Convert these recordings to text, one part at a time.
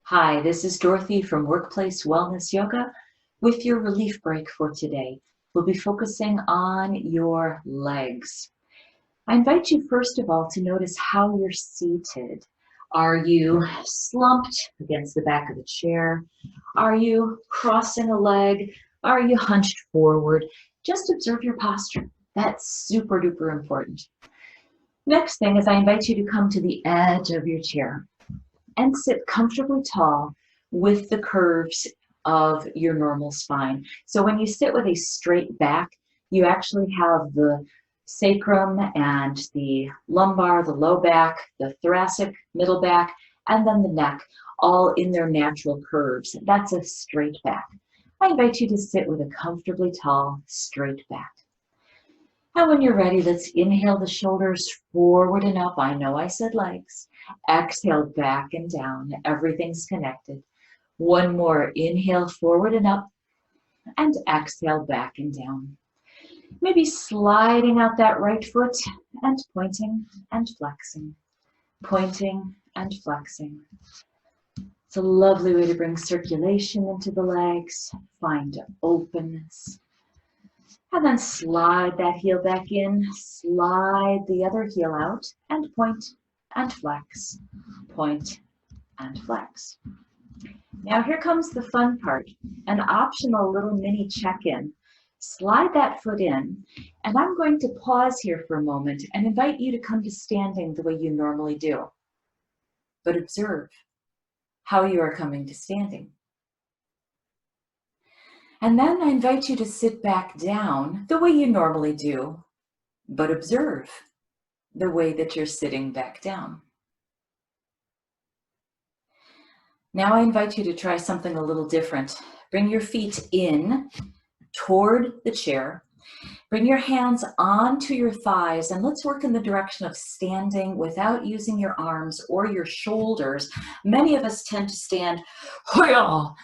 Hi, this is Dorothy from Workplace Wellness Yoga with your relief break for today. We'll be focusing on your legs. I invite you first of all to notice how you're seated. Are you slumped against the back of the chair? Are you crossing a leg? Are you hunched forward? Just observe your posture. That's super duper important. Next thing is I invite you to come to the edge of your chair and sit comfortably tall with the curves of your normal spine. So when you sit with a straight back, you actually have the sacrum and the lumbar, the low back, the thoracic, middle back, and then the neck, all in their natural curves. That's a straight back. I invite you to sit with a comfortably tall, straight back. And when you're ready, let's inhale the shoulders forward and up. I know I said legs. Exhale back and down. Everything's connected. One more. Inhale forward and up. And exhale back and down. Maybe sliding out that right foot and pointing and flexing. Pointing and flexing. It's a lovely way to bring circulation into the legs. Find openness. And then slide that heel back in, slide the other heel out, and point and flex, point and flex. Now here comes the fun part, an optional little mini check-in. Slide that foot in, and I'm going to pause here for a moment and invite you to come to standing the way you normally do. But observe how you are coming to standing. And then I invite you to sit back down the way you normally do, but observe the way that you're sitting back down. Now I invite you to try something a little different. Bring your feet in toward the chair. Bring your hands onto your thighs, and let's work in the direction of standing without using your arms or your shoulders. Many of us tend to stand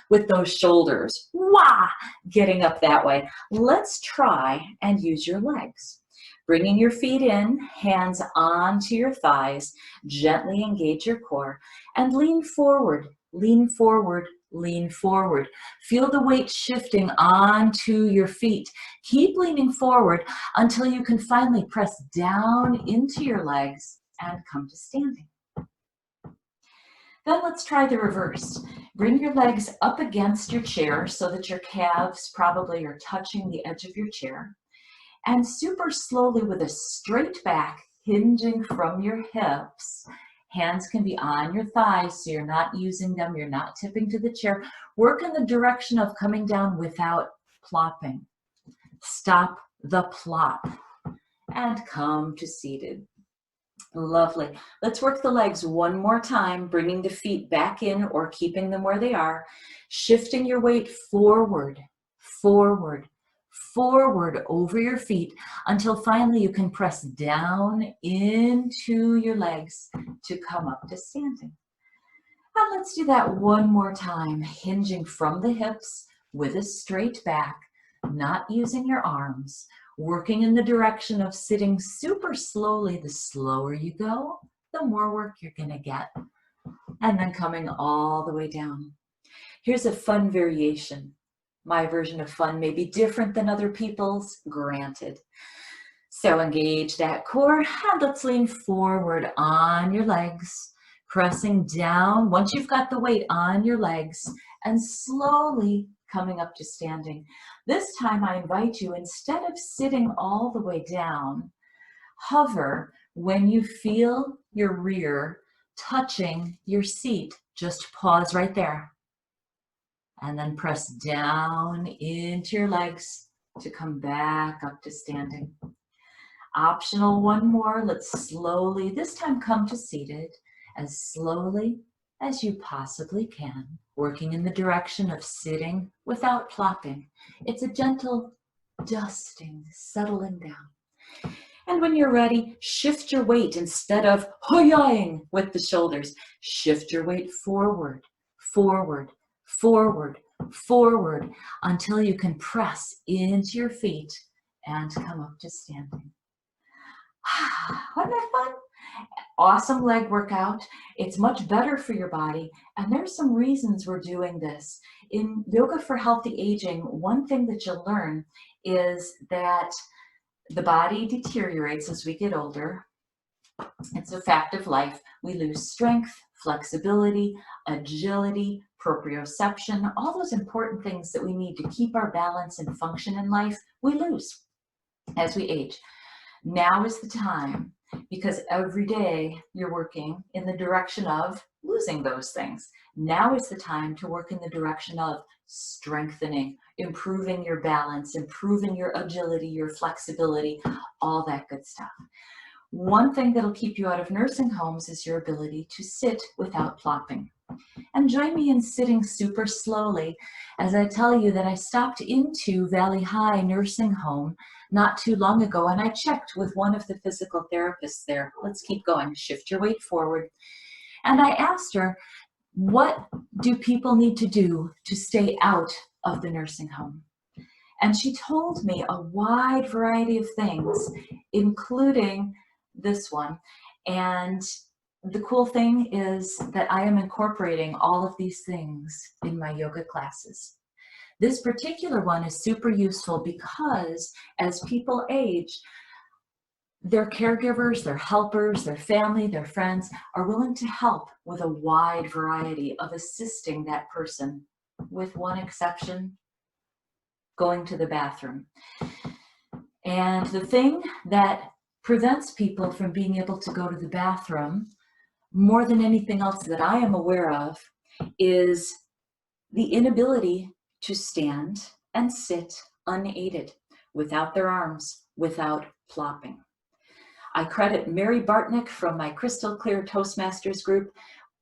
with those shoulders, getting up that way. Let's try and use your legs. Bringing your feet in, hands onto your thighs, gently engage your core, and lean forward, lean forward, lean forward. Feel the weight shifting onto your feet. Keep leaning forward until you can finally press down into your legs and come to standing. Then let's try the reverse. Bring your legs up against your chair so that your calves probably are touching the edge of your chair. And super slowly with a straight back, hinging from your hips, hands can be on your thighs, so you're not using them, you're not tipping to the chair. Work in the direction of coming down without plopping. Stop the plop and come to seated. Lovely. Let's work the legs one more time, bringing the feet back in or keeping them where they are, shifting your weight forward, forward, forward over your feet until finally you can press down into your legs to come up to standing. And let's do that one more time, hinging from the hips with a straight back, not using your arms, working in the direction of sitting super slowly. The slower you go, the more work you're going to get. And then coming all the way down. Here's a fun variation. My version of fun may be different than other people's, granted. So engage that core and let's lean forward on your legs, pressing down once you've got the weight on your legs and slowly coming up to standing. This time I invite you, instead of sitting all the way down, hover when you feel your rear touching your seat. Just pause right there. And then press down into your legs to come back up to standing. Optional one more. Let's slowly, this time come to seated as slowly as you possibly can, working in the direction of sitting without plopping. It's a gentle dusting, settling down. And when you're ready, shift your weight instead of hoying with the shoulders. Shift your weight forward, forward, forward, forward, until you can press into your feet and come up to standing. Wasn't that fun? Awesome leg workout. It's much better for your body. And there's some reasons we're doing this. In Yoga for Healthy Aging, one thing that you'll learn is that the body deteriorates as we get older. It's a fact of life. We lose strength, flexibility, agility, proprioception, all those important things that we need to keep our balance and function in life, we lose as we age. Now is the time, because every day you're working in the direction of losing those things. Now is the time to work in the direction of strengthening, improving your balance, improving your agility, your flexibility, all that good stuff. One thing that'll keep you out of nursing homes is your ability to sit without plopping. And join me in sitting super slowly as I tell you that I stopped into Valley High Nursing Home not too long ago, and I checked with one of the physical therapists there. Let's keep going. Shift your weight forward. And I asked her, what do people need to do to stay out of the nursing home? And she told me a wide variety of things, including this one. And the cool thing is that I am incorporating all of these things in my yoga classes. This particular one is super useful because as people age, their caregivers, their helpers, their family, their friends are willing to help with a wide variety of assisting that person, with one exception, going to the bathroom. And the thing that prevents people from being able to go to the bathroom more than anything else that I am aware of is the inability to stand and sit unaided, without their arms, without plopping. I credit Mary Bartnick from my Crystal Clear Toastmasters group.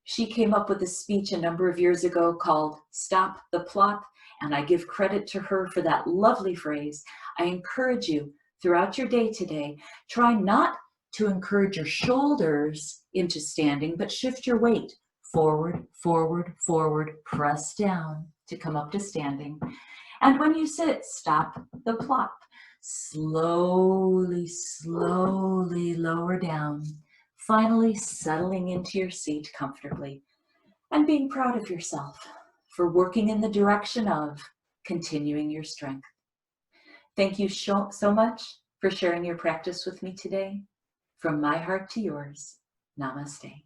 She came up with a speech a number of years ago called Stop the Plop, and I give credit to her for that lovely phrase. I encourage you throughout your day today, try not to encourage your shoulders into standing, but shift your weight forward, forward, forward, press down to come up to standing. And when you sit, stop the plop. Slowly, slowly lower down, finally settling into your seat comfortably and being proud of yourself for working in the direction of continuing your strength. Thank you so much for sharing your practice with me today. From my heart to yours, namaste.